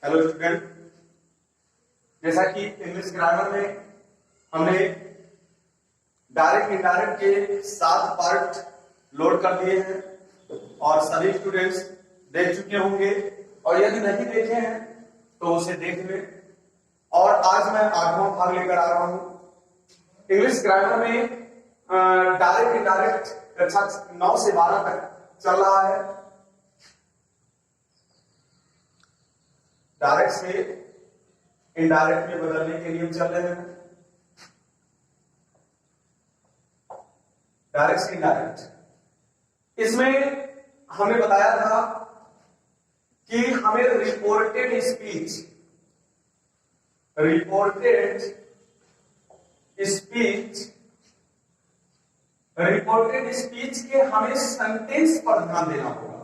Hello student, जैसा कि English grammar में हमने डायरेक्ट इनडायरेक्ट के 7 पार्ट लोड कर दिए हैं और सभी स्टूडेंट्स देख चुके होंगे, और यदि नहीं देखे हैं तो उसे देख लें। और आज मैं 8वां भाग लेकर आ रहा हूं इंग्लिश ग्रामर में। डायरेक्ट इनडायरेक्ट कक्षा 9 से 12 तक चल रहा है। डायरेक्ट से इनडायरेक्ट में बदलने के नियम चल रहे हैं। डायरेक्ट से इनडायरेक्ट, इसमें हमने बताया था कि हमें रिपोर्टेड स्पीच के हमें सेंटेंस पर ध्यान देना होगा,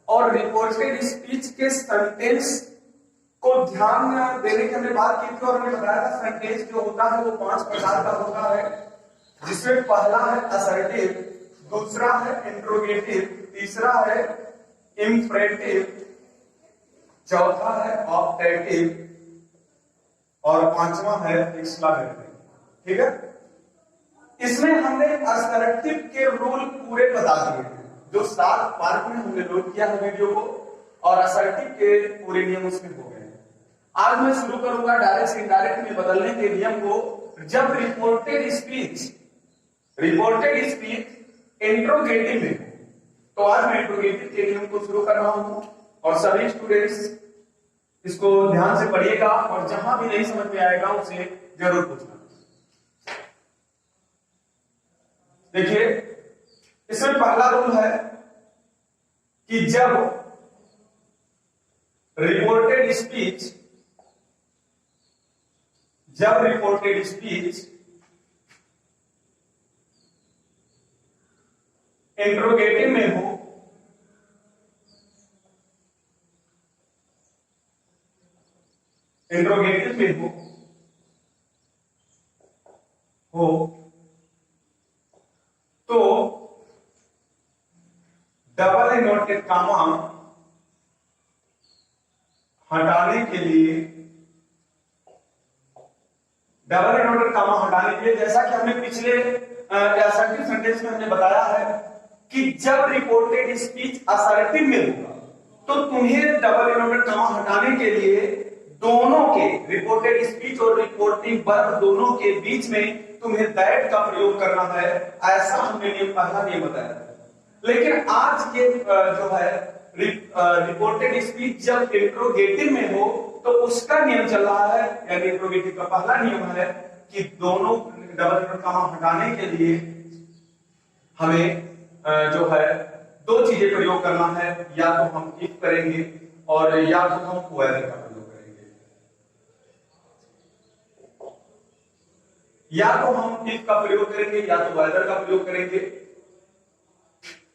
और रिपोर्टेड स्पीच के सेंटेंस को ध्यान देने की हमने बात की थी। और हमने बताया था सेंटेंस जो होता है वो 5 प्रकार का होता है, जिसमें पहला है असर्टिव, दूसरा है इंट्रोगेटिव, तीसरा है इंपरेटिव, चौथा है ऑप्टेटिव और 5वां है एक्सक्लेमेटरी। ठीक है, इसमें हमने असर्टिव के रूल पूरे बता दिए हैं, जो 7 पार्ट में हमने लोड किया है वीडियो को, और असर्टिव के पूरे नियम उसमें हो गए। आज मैं शुरू करूंगा डायरेक्ट से इनडायरेक्ट में बदलने के नियम को। जब रिपोर्टेड स्पीच इंट्रोगेटिव में, तो आज मैं इंट्रोगेटिव के नियम को शुरू कर रहा हूं, और सभी स्टूडेंट्स इसको ध्यान से पढ़िएगा, और जहां भी नहीं समझ में आएगा उसे जरूर पूछना। देखिए, इसमें पहला रूल है कि जब रिपोर्टेड स्पीच इंट्रोगेटिव में हो, तो डबल इन्वर्टेड कामा हटाने के लिए, जैसा कि हमने पिछले असर्टिव सेंटेंस में हमने बताया है कि जब रिपोर्टेड स्पीच असर्टिव में होगा तो तुम्हें डबल इन्वर्टेड कामा हटाने के लिए दोनों के, रिपोर्टेड स्पीच और रिपोर्टिंग वर्ब दोनों के बीच में तुम्हें दैट का प्रयोग करना है। ऐसा हमने पहला नियम बताया। लेकिन आज ये जो है रिपोर्टेड स्पीच जब इंट्रोगेटिव में हो तो उसका नियम चल रहा है, यानी इंट्रोगेटिव का पहला नियम है कि दोनों डबल इन्वर्टेड कामा हटाने के लिए हमें जो है 2 चीजें प्रयोग करना है, या तो हम इफ करेंगे और या तो हम वेदर का प्रयोग करेंगे। या तो हम इफ का प्रयोग करेंगे या तो वेदर का प्रयोग करेंगे।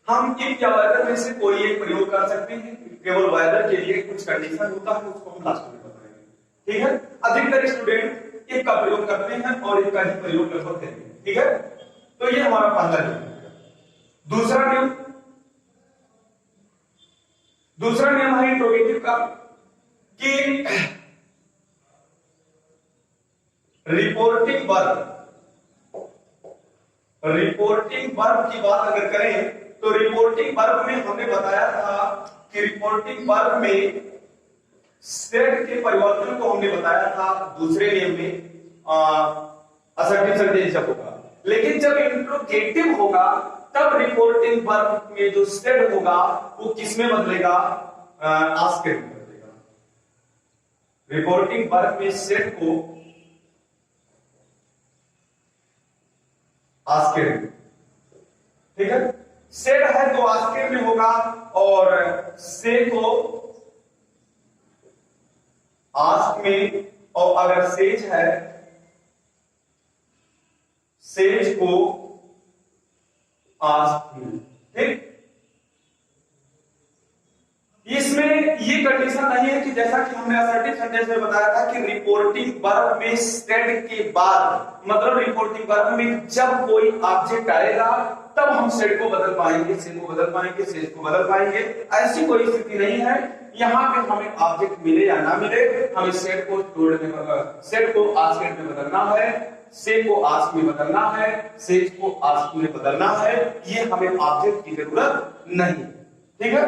हम इफ या वेदर में से कोई एक प्रयोग कर सकते हैं, केवल वेदर के लिए कुछ कंडीशन होता है, उसको हम लास्ट में बताएंगे। ठीक है, अधिकतर स्टूडेंट इफ का प्रयोग करते हैं और इफ का ही प्रयोग लगभग करेंगे। ठीक है, तो ये हमारा पहला नियम। दूसरा नियम है इंट्रोगेटिव का कि रिपोर्टिंग वर्ब की बात अगर करें तो रिपोर्टिंग वर्ब में हमने बताया था कि रिपोर्टिंग वर्ब में सेड के परिवर्तन को हमने बताया था दूसरे नियम में, असर्टिव सेंटेंस जब होगा। लेकिन जब इंट्रोगेटिव होगा तब रिपोर्टिंग वर्ब में जो सेड होगा वो किस में बदलेगा? आस्क्ड में बदलेगा। रिपोर्टिंग वर्ब में सेड को आस्क्ड, ठीक है, सेड है तो आस्क्ड में होगा, और से को आस्क में, और अगर सेज है सेज को आस्क में। ठीक, इसमें ये कंडीशन नहीं है कि जैसा कि हमने असर्टिव सेंटेंस में बताया था कि रिपोर्टिंग वर्ब में सेड के बाद, मतलब रिपोर्टिंग वर्ब में जब कोई ऑब्जेक्ट आएगा तब हम सेड को बदल पाएंगे, से को बदल पाएंगे, सेज को बदल पाएंगे। ऐसी कोई स्थिति नहीं है। यहाँ पे हमें ऑब्जेक्ट मिले या ना मिले, हमें सेट को जोड़ने सेट को आस्क में बदलना है, से को आस्क में बदलना है, से को आस्क में बदलना है, ये हमें ऑब्जेक्ट की जरूरत नहीं। ठीक है,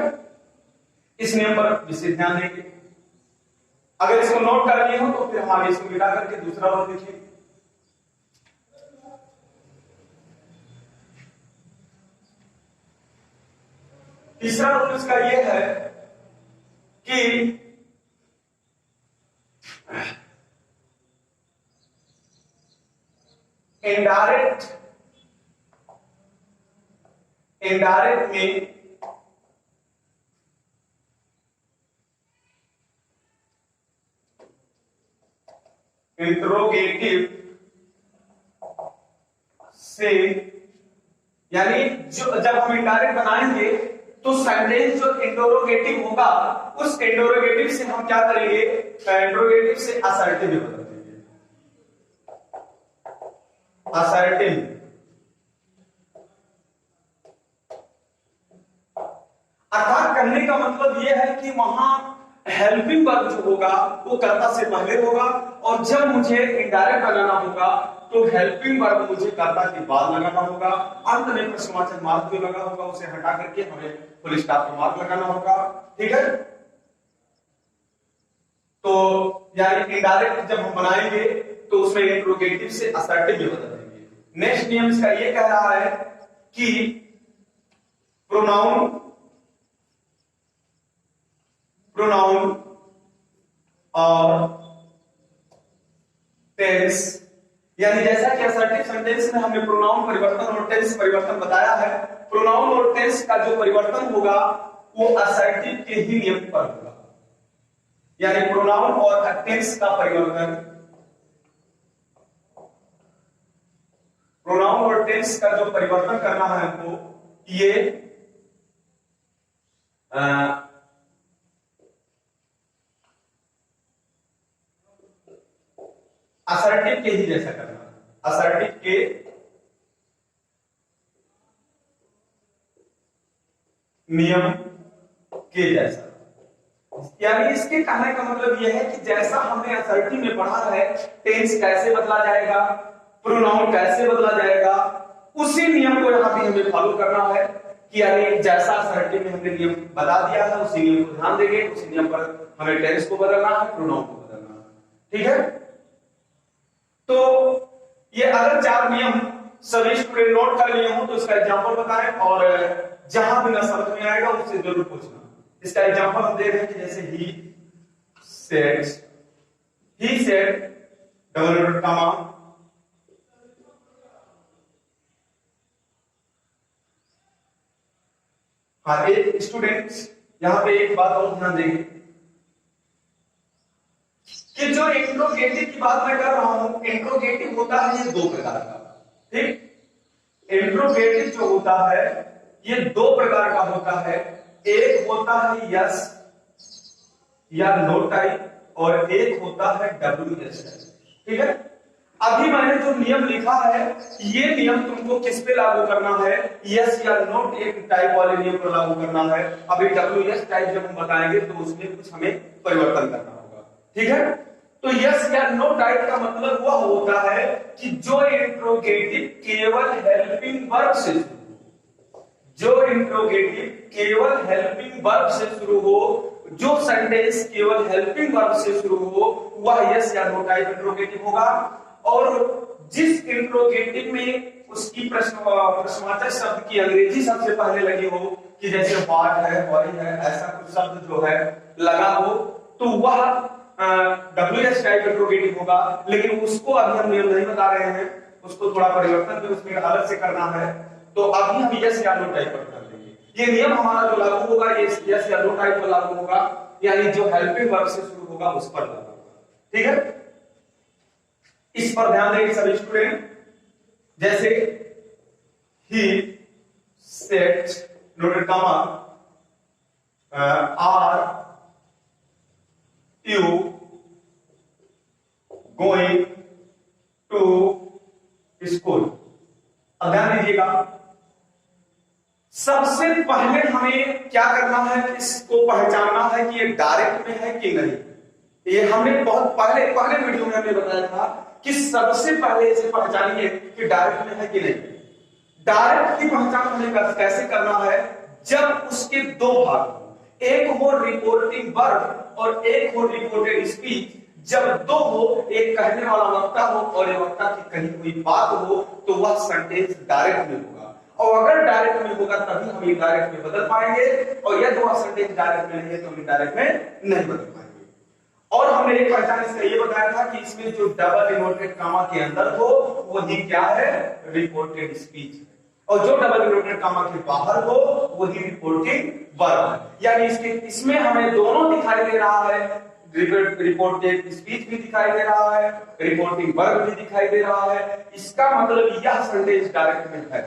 इस नियम पर विशेष ध्यान देंगे। अगर इसको नोट कर लिए हो तो फिर हम आगे इसको मिटा करके दूसरा रूल देखिए। तीसरा रूल इसका यह है कि इनडायरेक्ट में इंट्रोगेटिव से, यानी जो जब हम इनडायरेक्ट बनाएंगे तो सेंटेंस जो इंट्रोगेटिव होगा उस इंट्रोगेटिव से हम क्या करेंगे, इंट्रोगेटिव से असर्टिव में बदल देंगे। असर्टिव अर्थात कहने का मतलब यह है कि वहां हेल्पिंग वर्ब जो होगा वो कर्ता से पहले होगा, और जब मुझे इनडायरेक्ट बनाना होगा तो हेल्पिंग वर्ब मुझे कर्ता के बाद लगाना होगा। अंत में प्रश्नवाचक मार्क जो लगा होगा उसे हटा करके हमें फुल स्टॉप का मार्क लगाना होगा। ठीक है, तो यानी इनडायरेक्ट जब हम बनाएंगे तो उसमें इंट्रोगेटिव से असर्टिव में बदल देंगे। नेक्स्ट नियम इसका ये कह रहा है कि प्रोनाउन और टेंस, यानी जैसा कि असर्टिव सेंटेंस में हमने प्रोनाउन परिवर्तन और टेंस परिवर्तन बताया है, प्रोनाउन और टेंस का जो परिवर्तन होगा वो असर्टिव के ही नियम पर होगा। यानी प्रोनाउन और टेंस का परिवर्तन, प्रोनाउन और टेंस का जो परिवर्तन करना है हमको, ये असर्टिव के ही जैसा करना है, असर्टिव के नियम के जैसा। यानी इसके कहने का मतलब यह है कि जैसा हमने असर्टिव में पढ़ा है टेंस कैसे बदला जाएगा, प्रोनाउन कैसे बदला जाएगा, उसी नियम को यहां भी हमें फॉलो करना है कि यानी जैसा असर्टिव में हमने नियम बता दिया है उसी नियम को ध्यान देंगे, उसी नियम पर हमें टेंस को बदलना है, प्रोनाउन को बदलना है। ठीक है, तो ये अगर चार नियम सभी स्टूडेंट नोट कर लिए हो तो इसका एग्जांपल बताएं, और जहां भी ना समझ में आएगा उससे जरूर पूछना। इसका एग्जांपल हम दे रहे हैं कि जैसे he said double dot comma, हाँ एक स्टूडेंट्स यहां पे एक बात और ध्यान देंगे कि जो इंट्रोगेटिव की बात मैं कर रहा हूं, इंट्रोगेटिव होता है ये दो प्रकार का। ठीक, इंट्रोगेटिव जो होता है ये दो प्रकार का होता है, एक होता है यस या नो टाइप और एक होता है WS टाइप। ठीक है, अभी मैंने जो नियम लिखा है ये नियम तुमको किस पे लागू करना है, यस या नो एक टाइप वाले नियम पर लागू करना है। अभी WS टाइप जब हम बताएंगे तो उसमें कुछ हमें परिवर्तन करना होगा। ठीक है, तो यस या नो टाइप का मतलब वह होता है कि जो इंट्रोगेटिव केवल हेल्पिंग वर्ब से, जो इंट्रोगेटिव केवल हेल्पिंग वर्ब से शुरू हो, जो सेंटेंस केवल हेल्पिंग वर्ब से शुरू हो वह यस या नो टाइप इंट्रोगेटिव होगा। और जिस इंट्रोगेटिव में उसकी प्रश्नवाचक शब्द की अंग्रेजी सबसे पहले लगी हो, कि जैसे व्हाट है, व्हाई है, ऐसा कुछ शब्द जो है लगा हो, तो वह WS टाइप इंट्रोगेटिव होगा। लेकिन उसको अभी हम नियम नहीं बता रहे हैं, उसको थोड़ा परिवर्तन भी उसमें अलग से करना है, तो अभी हम यस या नो टाइप पर कर देंगे। ये नियम हमारा जो लागू होगा ये यस या नो टाइप पर लागू होगा, यानी जो हेल्पिंग वर्ब से शुरू होगा उस पर लागू होगा। ठीक है, इस पर ध्यान देंगे सभी स्टूडेंट। जैसे ही set noted comma are you going to school. अब ध्यान दीजिएगा, सबसे पहले हमें क्या करना है, इसको पहचानना है कि ये डायरेक्ट में है कि नहीं। ये हमने बहुत पहले वीडियो में हमने बताया था कि सबसे पहले इसे पहचानिए कि डायरेक्ट में है कि नहीं। डायरेक्ट की पहचान हमें कैसे करना है, जब उसके दो भाग हो, एक हो रिपोर्टिंग वर्ब और एक हो रिपोर्टेड स्पीच। जब दो हो, एक कहने वाला वक्ता हो और एक वक्ता की कही हुई बात हो, तो वह सेंटेंस डायरेक्ट में होगा। और अगर डायरेक्ट में होगा तभी हम इनडायरेक्ट में बदल पाएंगे, और यदि वह सेंटेंस डायरेक्ट में नहीं है तो हम इनडायरेक्ट में नहीं बदल पाएंगे। और हमने एक पहचान इसका ये बताया था कि इसमें जो डबल इनवर्टेड कामा के अंदर हो वही क्या है, रिपोर्टेड स्पीच, और जो डबल इनवर्टेड कामा के बाहर हो वही रिपोर्टिंग वर्ब है। यानी इसमें हमें दोनों दिखाई दे रहा है, रिपोर्टेड स्पीच भी दिखाई दे रहा है, रिपोर्टिंग वर्ब भी दिखाई दे रहा है। इसका मतलब यह सेंटेंस डायरेक्ट में है।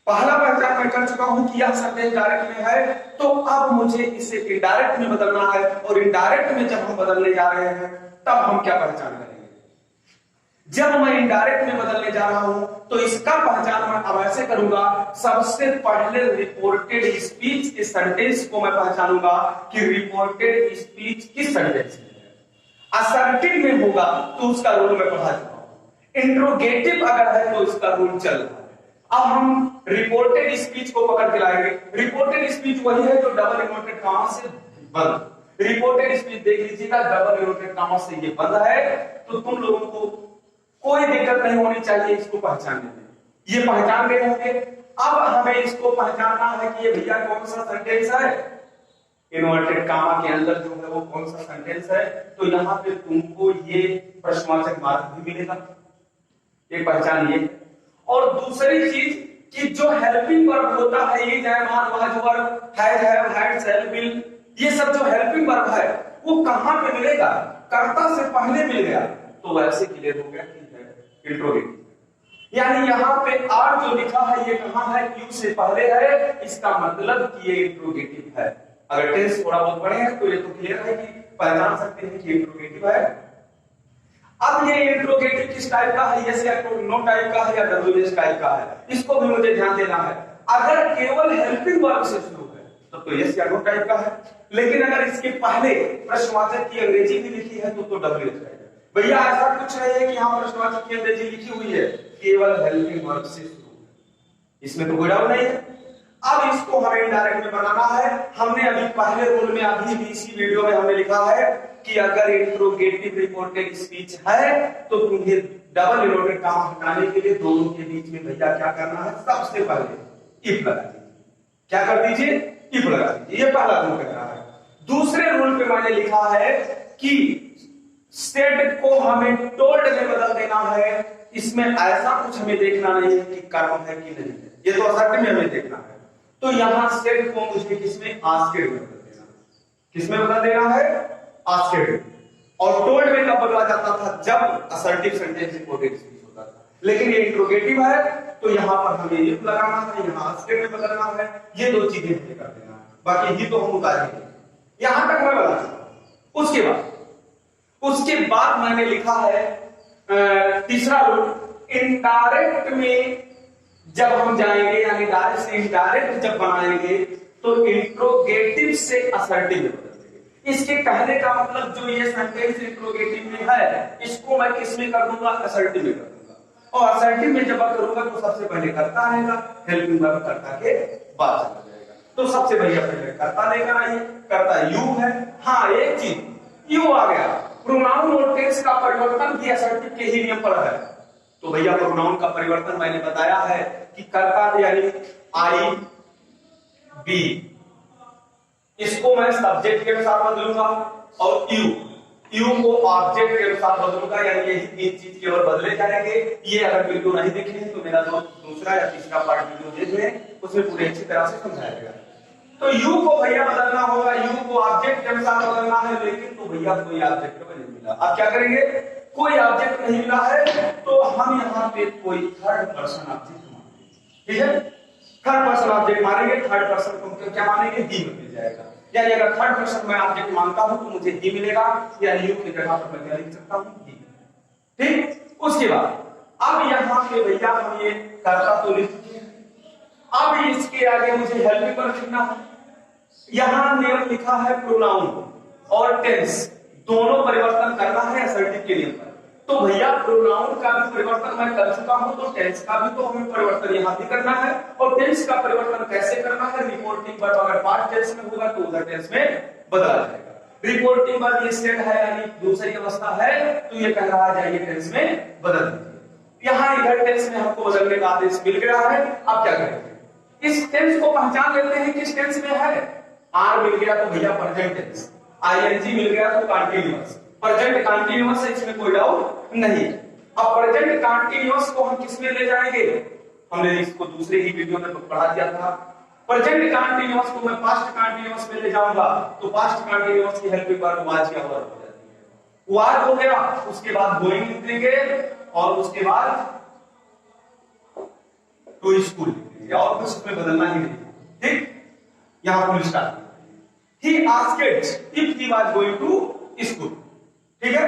पहला पहचान मैं कर चुका हूं कि यह सेंटेंस डायरेक्ट में है, तो अब मुझे इसे इनडायरेक्ट में बदलना है। और इनडायरेक्ट में जब हम बदलने जा रहे हैं तब हम क्या पहचान करेंगे, जब मैं इनडायरेक्ट में बदलने जा रहा हूं तो इसका पहचान मैं अब ऐसे करूंगा। सबसे पहले रिपोर्टेड स्पीच के सेंटेंस को मैं पहचानूंगा कि रिपोर्टेड स्पीच किस सेंटेंस में है। असर्टिव में होगा तो उसका रूल मैं पढ़ा चुका हूं, इंट्रोगेटिव अगर है तो इसका रूल चल रहा है। अब हम रिपोर्टेड स्पीच को पकड़ के लाएंगे। रिपोर्टेड स्पीच वही है जो डबल इनवर्टेड कामा से बंद। रिपोर्टेड स्पीच देख लीजिएगा, डबल इनवर्टेड कामा से ये बंद है, तो तुम लोगों को कोई दिक्कत नहीं होनी चाहिए इसको पहचानने में। ये पहचान गए होंगे। अब हमें इसको पहचानना है कि ये भैया कौन सा सेंटेंस है, इनवर्टेड कामा के अंदर जो है वो कौन सा सेंटेंस है। तो यहां पे तुमको ये प्रश्नवाचक मार्क भी मिलेगा, ये पहचान ये। और दूसरी चीज कि जो हेल्पिंग वर्ब होता है, ये जायमान was verb, has have had shall will, ये सब जो हेल्पिंग वर्ब है वो कहां पे मिलेगा, कर्ता से पहले मिल गया तो वैसे क्लियर हो गया कि है इंट्रोगेटिव। यानी यहां पे आर जो लिखा है ये कहां है, क्यू से पहले है, इसका मतलब कि ये इंट्रोगेटिव है। अगर टेंस थोड़ा बहुत पढ़े हैं तो ये तो क्लियर है कि पहचान सकते हैं कि इंट्रोगेटिव है। अब ये इंट्रोगेटिव किस टाइप का है, यस या नो टाइप का है या डब्ल्यूएस टाइप का है, इसको भी मुझे ध्यान देना है। अगर केवल हेल्पिंग वर्ब से शुरू है तो यस या नो टाइप का है, लेकिन अगर इसके पहले प्रश्नवाचक की अंग्रेजी भी लिखी है तो डब्ल्यूएस टाइप है। भैया ऐसा कुछ नहीं है कि यहां प्रश्नवाचक की अंग्रेजी लिखी हुई है, केवल हेल्पिंग वर्ब से शुरू है, इसमें तो कोई डाउट नहीं है। अब इसको हमें इनडायरेक्ट में बनाना है। हमने अभी पहले रूल में, अभी भी इसी वीडियो में हमने लिखा है कि अगर इंट्रोगेटिव रिपोर्टेड स्पीच है तो तुम्हें डबल इनवर्टेड कामा हटाने के लिए दोनों के बीच में भैया क्या करना है, सबसे पहले इफ लगा दीजिए। क्या कर दीजिए, इफ लगा दीजिए। ये पहला रूल कर रहा है। दूसरे रूल पे मैंने लिखा है कि सेड को हमें टोल्ड में बदल देना है। इसमें ऐसा कुछ हमें देखना नहीं है कि कर्म है कि नहीं है, ये तो असर्टिव में हमें देखना है। तो यहां सेड को मुझे किसमें, आस्क्ड में बदल देना है। किसमें बदल देना है, आस्क्ड। और टोल्ड में कब बदला जाता था, जब असर्टिव सेंटेंस रिपोर्टेड स्पीच होता था। लेकिन ये इंट्रोगेटिव है तो यहां पर हमें इफ लगाना है, यहां आस्क्ड में बदलना है। ये दो चीजें हमें कर देना है, बाकी ही तो हम उतार देंगे। यहां तक मैं बता चुका। उसके बाद मैंने लिखा है तीसरा रूल, इनडायरेक्ट में जब हम जाएंगे, यानी डायरेक्ट से इनडायरेक्ट जब बनाएंगे तो इंट्रोगेटिव से असर्टिव में बदल देंगे। इसके कहने का मतलब जो ये सेंटेंस इंट्रोगेटिव में है, इसको मैं किस में कर दूंगा, असर्टिव में कर दूंगा। और असर्टिव में जब करूंगा तो सबसे पहले कर्ता आएगा, हेल्पिंग वर्ब कर्ता के बाद चला जाएगा। तो सबसे पहले कर्ता लेकर आइए, कर्ता यू है। हाँ, एक चीज यू आ गया, प्रोनाउन और टेंस का परिवर्तन भी असर्टिव के ही नियम पर है। तो भैया प्रोनाउन का परिवर्तन मैंने बताया है कि कर्ता यानी आई बी, इसको मैं सब्जेक्ट के अनुसार बदलूंगा, और यू को ऑब्जेक्ट के अनुसार बदलूंगा। यानी यही तीन चीज केवल बदले जाएंगे। ये अगर वीडियो नहीं देखे तो मेरा जो दूसरा या तीसरा पार्ट वीडियो देख लें, उसमें पूरी अच्छी तरह से समझाया गया। तो यू को भैया बदलना होगा, यू को ऑब्जेक्ट के अनुसार बदलना है। लेकिन तो भैया कोई ऑब्जेक्ट नहीं मिला, अब क्या करेंगे, कोई ऑब्जेक्ट नहीं मिला है तो हम यहाँ पे कोई थर्ड पर्सन ऑब्जेक्ट मानेंगे। ठीक है, थर्ड पर्सन ऑब्जेक्ट मानेंगे। थर्ड पर्सन को क्या मानेंगे, ही मिल जाएगा। यानी अगर थर्ड पर्सन मैं ऑब्जेक्ट मानता हूं तो मुझे ही मिलेगा, यानी यू की जगह पर मैं क्या लिख सकता हूं, ही। ठीक, उसके बाद अब यहाँ पे भैया हम ये कर्ता तो लिख चुके हैं। अब इसके आगे मुझे हेल्पिंग वर्ब लिखना है। यहां नियम लिखा है प्रोनाउन और टेंस दोनों परिवर्तन करना है असर्टिव के नियम पर। तो भैया प्रोनाउन का भी परिवर्तन मैं कर चुका हूं, तो टेंस का भी तो हमें परिवर्तन यहां भी करना है। और टेंस का परिवर्तन कैसे करना है? रिपोर्टिंग वर्ब अगर पास्ट टेंस में होगा तो उधर टेंस में बदला जाएगा। रिपोर्टिंग वर्ब ये स्टेट है यानी दूसरी अवस्था है, तो ये कह रहा है जाइए टेंस में बदल दीजिए। यहां इधर टेंस में हमको बदलने का आदेश मिल गया है। अब क्या करेंगे? इस टेंस को पहचान लेते हैं किस टेंस में है। आर मिल गया तो भैया प्रेजेंट टेंस, आईएनजी मिल गया तो कंटीन्यूअस, प्रेजेंट कंटीन्यूअस है, इसमें कोई डाउट नहीं। अब प्रेजेंट कंटीन्यूअस को हम किस में ले जाएंगे? हमने इसको दूसरे ही वीडियो में पढ़ा दिया था। प्रेजेंट कंटीन्यूअस को मैं पास्ट कंटीन्यूअस में ले जाऊंगा, तो पास्ट कंटीन्यूअस की हेल्प पर वाज क्या वर्ब हो जाती है। वाज हो गया, उसके बाद गोइंग लिखेंगे और उसके बाद टू स्कूल लिखेंगे और कुछ उसमें बदलना ही नहीं। ठीक, यहां full stop. He asked if he was going to school। ठीक है,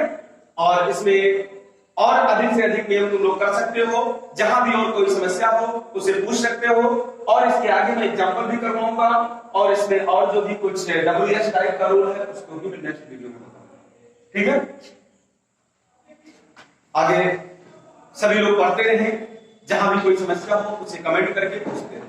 और इसमें और अधिक से अधिक नियम तुम लोग कर सकते हो। जहां भी और कोई समस्या हो उसे पूछ सकते हो, और इसके आगे मैं एग्जांपल भी करवाऊंगा, और इसमें और जो भी कुछ WS टाइप का रूल है उसको भी मैं नेक्स्ट वीडियो में बताऊंगा। ठीक है, आगे सभी लोग पढ़ते रहें, जहां भी कोई समस्या हो उसे कमेंट करके पूछते रहें।